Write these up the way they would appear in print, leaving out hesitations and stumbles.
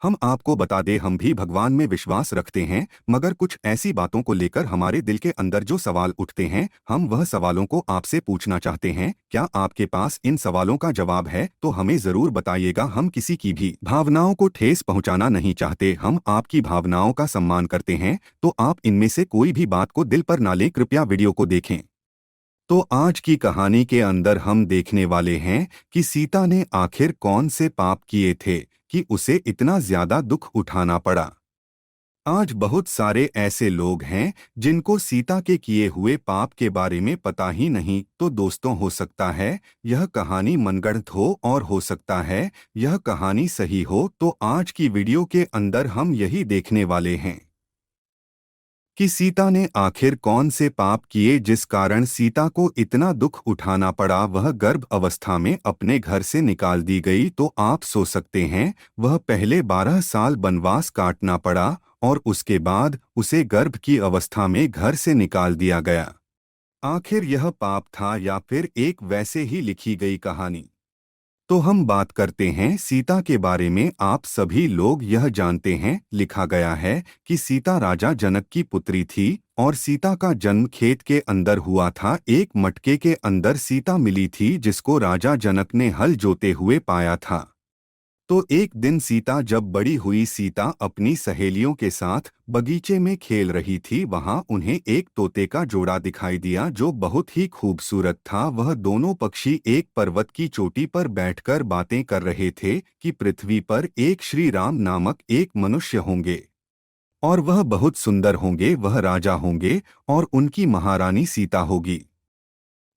हम आपको बता दें, हम भी भगवान में विश्वास रखते हैं, मगर कुछ ऐसी बातों को लेकर हमारे दिल के अंदर जो सवाल उठते हैं, हम वह सवालों को आपसे पूछना चाहते हैं। क्या आपके पास इन सवालों का जवाब है तो हमें ज़रूर बताइएगा। हम किसी की भी भावनाओं को ठेस पहुंचाना नहीं चाहते, हम आपकी भावनाओं का सम्मान करते हैं। तो आप इनमें से कोई भी बात को दिल पर ना लें, कृपया वीडियो को देखें। तो आज की कहानी के अंदर हम देखने वाले हैं कि सीता ने आखिर कौन से पाप किए थे कि उसे इतना ज्यादा दुख उठाना पड़ा। आज बहुत सारे ऐसे लोग हैं जिनको सीता के किए हुए पाप के बारे में पता ही नहीं। तो दोस्तों, हो सकता है यह कहानी मनगढ़ंत हो और हो सकता है यह कहानी सही हो। तो आज की वीडियो के अंदर हम यही देखने वाले हैं कि सीता ने आखिर कौन से पाप किए जिस कारण सीता को इतना दुख उठाना पड़ा। वह गर्भ अवस्था में अपने घर से निकाल दी गई। तो आप सोच सकते हैं, वह पहले 12 साल वनवास काटना पड़ा और उसके बाद उसे गर्भ की अवस्था में घर से निकाल दिया गया। आखिर यह पाप था या फिर एक वैसे ही लिखी गई कहानी? तो हम बात करते हैं सीता के बारे में। आप सभी लोग यह जानते हैं, लिखा गया है कि सीता राजा जनक की पुत्री थी और सीता का जन्म खेत के अंदर हुआ था। एक मटके के अंदर सीता मिली थी जिसको राजा जनक ने हल जोते हुए पाया था। तो एक दिन सीता जब बड़ी हुई, सीता अपनी सहेलियों के साथ बगीचे में खेल रही थी। वहां उन्हें एक तोते का जोड़ा दिखाई दिया जो बहुत ही खूबसूरत था। वह दोनों पक्षी एक पर्वत की चोटी पर बैठकर बातें कर रहे थे कि पृथ्वी पर एक श्री राम नामक एक मनुष्य होंगे और वह बहुत सुंदर होंगे, वह राजा होंगे और उनकी महारानी सीता होगी।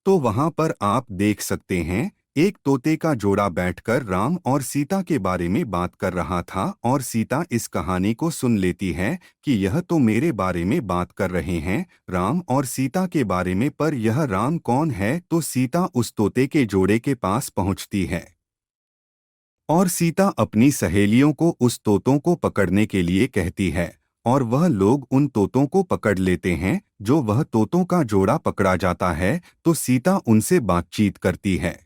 तो वहां पर आप देख सकते हैं, एक तोते का जोड़ा बैठकर राम और सीता के बारे में बात कर रहा था और सीता इस कहानी को सुन लेती है कि यह तो मेरे बारे में बात कर रहे हैं, राम और सीता के बारे में। पर यह राम कौन है? तो सीता उस तोते के जोड़े के पास पहुंचती है और सीता अपनी सहेलियों को उस तोतों को पकड़ने के लिए कहती है और वह लोग उन तोतों को पकड़ लेते हैं। जो वह तोतों का जोड़ा पकड़ा जाता है तो सीता उनसे बातचीत करती है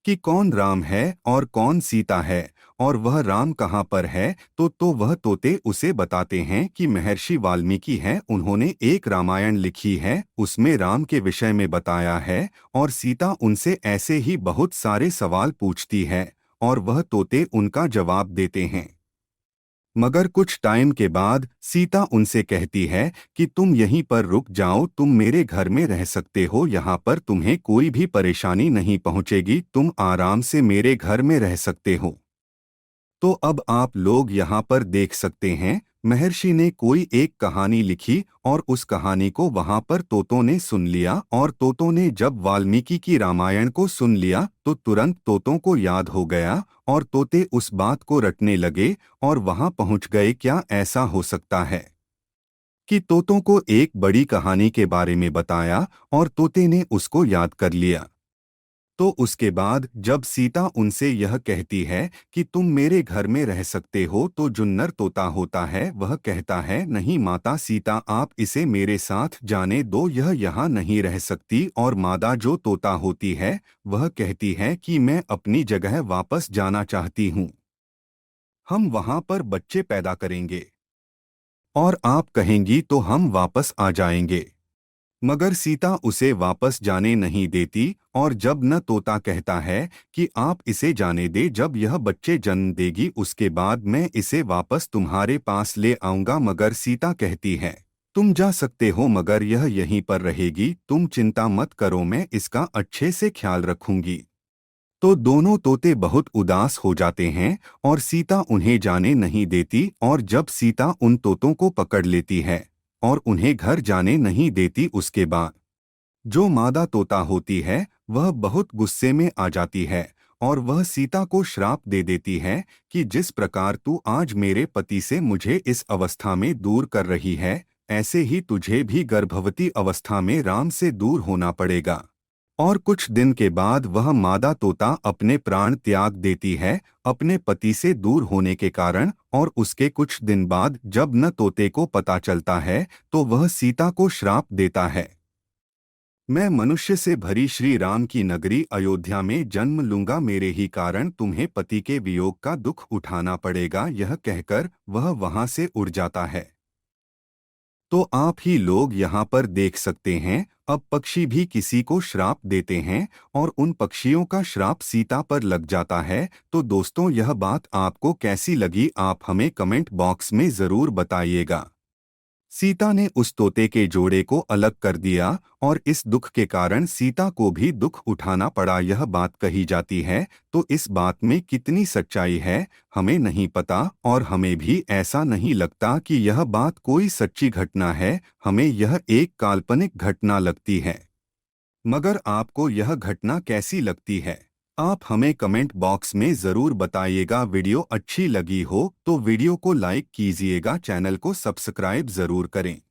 कि कौन राम है और कौन सीता है और वह राम कहाँ पर है। तो वह तोते उसे बताते हैं कि महर्षि वाल्मीकि हैं, उन्होंने एक रामायण लिखी है, उसमें राम के विषय में बताया है। और सीता उनसे ऐसे ही बहुत सारे सवाल पूछती है और वह तोते उनका जवाब देते हैं। मगर कुछ टाइम के बाद सीता उनसे कहती है कि तुम यहीं पर रुक जाओ, तुम मेरे घर में रह सकते हो, यहाँ पर तुम्हें कोई भी परेशानी नहीं पहुँचेगी, तुम आराम से मेरे घर में रह सकते हो। तो अब आप लोग यहाँ पर देख सकते हैं, महर्षि ने कोई एक कहानी लिखी और उस कहानी को वहाँ पर तोतों ने सुन लिया। और तोतों ने जब वाल्मीकि की रामायण को सुन लिया तो तुरंत तोतों को याद हो गया और तोते उस बात को रटने लगे और वहाँ पहुँच गए। क्या ऐसा हो सकता है कि तोतों को एक बड़ी कहानी के बारे में बताया और तोते ने उसको याद कर लिया? तो उसके बाद जब सीता उनसे यह कहती है कि तुम मेरे घर में रह सकते हो, तो जुन्नर तोता होता है वह कहता है, नहीं माता सीता, आप इसे मेरे साथ जाने दो, यह यहाँ नहीं रह सकती। और मादा जो तोता होती है वह कहती है कि मैं अपनी जगह वापस जाना चाहती हूँ, हम वहाँ पर बच्चे पैदा करेंगे और आप कहेंगी तो हम वापस आ जाएंगे। मगर सीता उसे वापस जाने नहीं देती और जब न तोता कहता है कि आप इसे जाने दे, जब यह बच्चे जन्म देगी उसके बाद मैं इसे वापस तुम्हारे पास ले आऊंगा। मगर सीता कहती है, तुम जा सकते हो मगर यह यहीं पर रहेगी, तुम चिंता मत करो, मैं इसका अच्छे से ख्याल रखूंगी। तो दोनों तोते बहुत उदास हो जाते हैं और सीता उन्हें जाने नहीं देती। और जब सीता उन तोतों को पकड़ लेती है और उन्हें घर जाने नहीं देती, उसके बाद जो मादा तोता होती है वह बहुत गुस्से में आ जाती है और वह सीता को श्राप दे देती है कि जिस प्रकार तू आज मेरे पति से मुझे इस अवस्था में दूर कर रही है, ऐसे ही तुझे भी गर्भवती अवस्था में राम से दूर होना पड़ेगा। और कुछ दिन के बाद वह मादा तोता अपने प्राण त्याग देती है अपने पति से दूर होने के कारण। और उसके कुछ दिन बाद जब न तोते को पता चलता है तो वह सीता को श्राप देता है मैं मनुष्य से भरी श्री राम की नगरी अयोध्या में जन्म लूंगा, मेरे ही कारण तुम्हें पति के वियोग का दुख उठाना पड़ेगा। यह कहकर वह वहां से उड़ जाता है। तो आप ही लोग यहाँ पर देख सकते हैं, अब पक्षी भी किसी को श्राप देते हैं और उन पक्षियों का श्राप सीता पर लग जाता है। तो दोस्तों, यह बात आपको कैसी लगी, आप हमें कमेंट बॉक्स में ज़रूर बताइएगा। सीता ने उस तोते के जोड़े को अलग कर दिया और इस दुख के कारण सीता को भी दुख उठाना पड़ा, यह बात कही जाती है। तो इस बात में कितनी सच्चाई है हमें नहीं पता, और हमें भी ऐसा नहीं लगता कि यह बात कोई सच्ची घटना है। हमें यह एक काल्पनिक घटना लगती है। मगर आपको यह घटना कैसी लगती है, आप हमें कमेंट बॉक्स में ज़रूर बताइएगा। वीडियो अच्छी लगी हो तो वीडियो को लाइक कीजिएगा, चैनल को सब्सक्राइब ज़रूर करें।